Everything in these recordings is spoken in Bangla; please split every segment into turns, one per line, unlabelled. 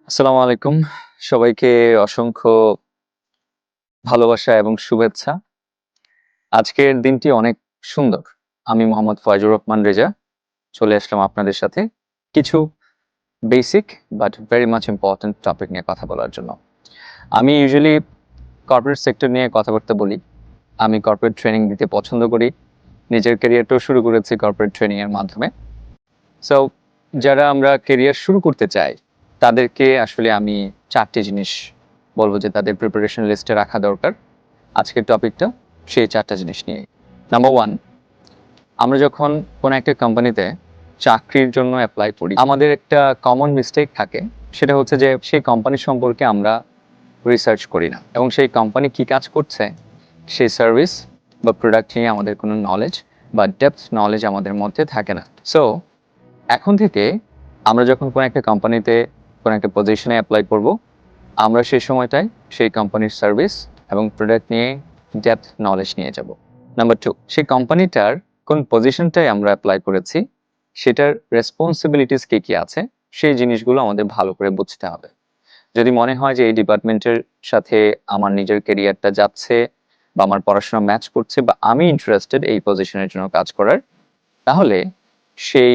আসসালামু আলাইকুম। সবাইকে অসংখ্য ভালোবাসা এবং শুভেচ্ছা। আজকের দিনটি অনেক সুন্দর। আমি মোহাম্মদ ফয়জুর রহমান রেজা চলে আসলাম আপনাদের সাথে কিছু basic but very much important topic নিয়ে কথা বলার জন্য। আমি ইউজুয়ালি কর্পোরেট সেক্টর নিয়ে কথাবার্তা বলি। আমি কর্পোরেট ট্রেনিং দিতে পছন্দ করি। নিজের ক্যারিয়ারটাও শুরু করেছি কর্পোরেট ট্রেনিং এর মাধ্যমে। সো যারা আমরা ক্যারিয়ার শুরু করতে চাই তাদেরকে আসলে আমি ৪ টি জিনিস বলব যে তাদের প্রিপারেশন লিস্টে রাখা দরকার। আজকের টপিকটা সেই ৪ টা জিনিস নিয়ে। নাম্বার 1, আমরা যখন কোনো একটা কোম্পানিতে চাকরির জন্য এপ্লাই করি, আমাদের একটা কমন মিস্টেক থাকে। সেটা হচ্ছে যে সেই কোম্পানি সম্পর্কে আমরা রিসার্চ করি না এবং সেই কোম্পানি কি কাজ করছে, সেই সার্ভিস বা প্রোডাক্ট নিয়ে আমাদের কোনো নলেজ বা ডেপথ নলেজ আমাদের মধ্যে থাকে না। সো এখন থেকে আমরা যখন কোনো একটা কোম্পানিতে কোনো একটা পজিশনে অ্যাপ্লাই করব, আমরা সেই সময়টায় সেই কোম্পানির সার্ভিস এবং প্রোডাক্ট নিয়ে ডেপথ নলেজ নিয়ে যাব। নাম্বার 2, সেই কোম্পানিটার কোন পজিশনটায় আমরা অ্যাপ্লাই করেছি সেটার রেসপন্সিবিলিটিস কি আছে সেই জিনিসগুলো আমাদের ভালো করে বুঝতে হবে। যদি মনে হয় যে এই ডিপার্টমেন্টের সাথে আমার নিজের ক্যারিয়ারটা যাচ্ছে বা আমার পড়াশোনা ম্যাচ করছে বা আমি ইন্টারেস্টেড এই পজিশনের জন্য কাজ করার, তাহলে সেই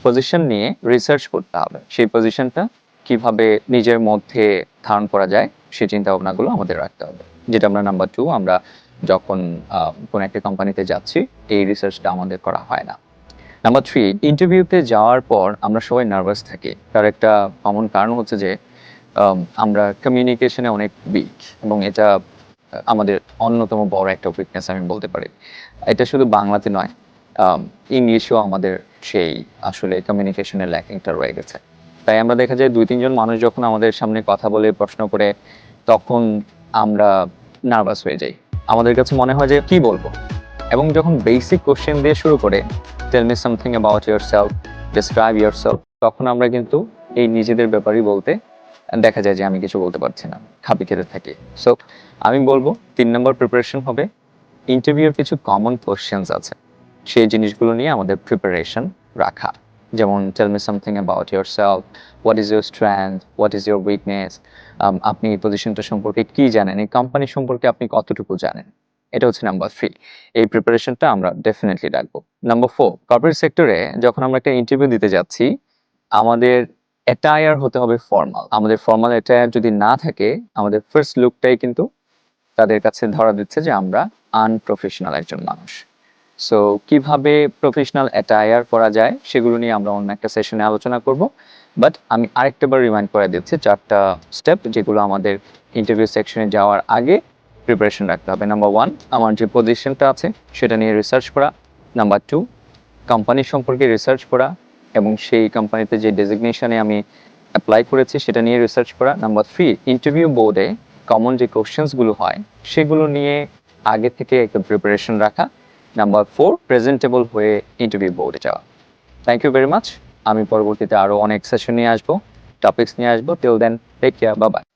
পজিশন নিয়ে রিসার্চ করতে হবে। সেই পজিশনটা কিভাবে নিজের মধ্যে ধারণ করা যায় সেই চিন্তা ভাবনাগুলো আমাদের রাখতে হবে। যেটা আমরা নাম্বার 2, আমরা যখন কোনো একটা কোম্পানিতে যাচ্ছি এই রিসার্চটা আমাদের করা হয় না। নাম্বার 3, ইন্টারভিউতে যাওয়ার পর আমরা সবাই নার্ভাস থাকি। তার একটা কমন কারণ হচ্ছে যে আমরা কমিউনিকেশনে অনেক উইক এবং এটা আমাদের অন্যতম বড় একটা উইকনেস আমি বলতে পারি। এটা শুধু বাংলাতে নয়, ইংলিশেও আমাদের সেই আসলে কমিউনিকেশনের ল্যাকিংটা রয়ে গেছে। তাই আমরা দেখা যায় ২-৩ জন মানুষ যখন আমাদের সামনে কথা বলে, প্রশ্ন করে, তখন আমরা নার্ভাস হয়ে যাই। আমাদের কাছে মনে হয় যে কি বলবো? এবং যখন বেসিক কোয়েশ্চেন দিয়ে শুরু করে tell me something about yourself, describe yourself, তখন আমরা কিন্তু এই নিজেদের ব্যাপারেই বলতে দেখা যায় যে আমি কিছু বলতে পারছি না, খাপে খেতে থাকি। সো আমি বলবো ৩ নম্বর প্রিপারেশন হবে ইন্টারভিউর কিছু কমন কোয়েশ্চেনস আছে সেই জিনিসগুলো নিয়ে আমাদের প্রিপারেশন রাখা। যেমন tell me something about yourself, what is your strength, what is your weakness, আপনি এই পজিশনটা সম্পর্কে কি জানেন, এই কোম্পানি সম্পর্কে আপনি কতটুকু জানেন। এটা হচ্ছে নাম্বার 3। এই প্রিপারেশনটা আমরা ডেফিনেটলি রাখবো। নাম্বার 4, কর্পোরেট সেক্টরে যখন আমরা একটা ইন্টারভিউ দিতে যাচ্ছি, আমাদের অ্যাটায়ার হতে হবে ফর্মাল। আমাদের ফর্মাল অ্যাটায়ার যদি না থাকে, আমাদের ফার্স্ট লুকটাই কিন্তু তাদের কাছে ধরা দিচ্ছে যে আমরা আনপ্রফেশনাল একজন মানুষ। সো কিভাবে প্রফেশনাল অ্যাটায়ার করা যায় সেগুলো নিয়ে আমরা অন্য একটা সেশনে আলোচনা করব। বাট আমি আরেকটাবার রিমাইন্ড করে দিচ্ছি 4টা স্টেপ যেগুলো আমাদের ইন্টারভিউ সেকশনে যাওয়ার আগে প্রিপারেশন রাখতে হবে। নাম্বার 1, আমার যে পজিশনটা আছে সেটা নিয়ে রিসার্চ করা। নাম্বার 2, কোম্পানি সম্পর্কে রিসার্চ করা এবং সেই কোম্পানিতে যে ডেজিগনেশনে আমি অ্যাপ্লাই করেছি সেটা নিয়ে রিসার্চ করা। নাম্বার 3, ইন্টারভিউ বোর্ডে কমন যে কোশ্চেন্সগুলো হয় সেগুলো নিয়ে আগে থেকে একটা প্রিপারেশন রাখা। নাম্বার 4, প্রেজেন্টেবল হয়ে ইন্টারভিউ বোর্ডে যাওয়া। Thank you very much. আমি পরবর্তীতে আরও অনেক সেশন নিয়ে আসবো, টপিকস নিয়ে আসবো। Till then, take care, bye by.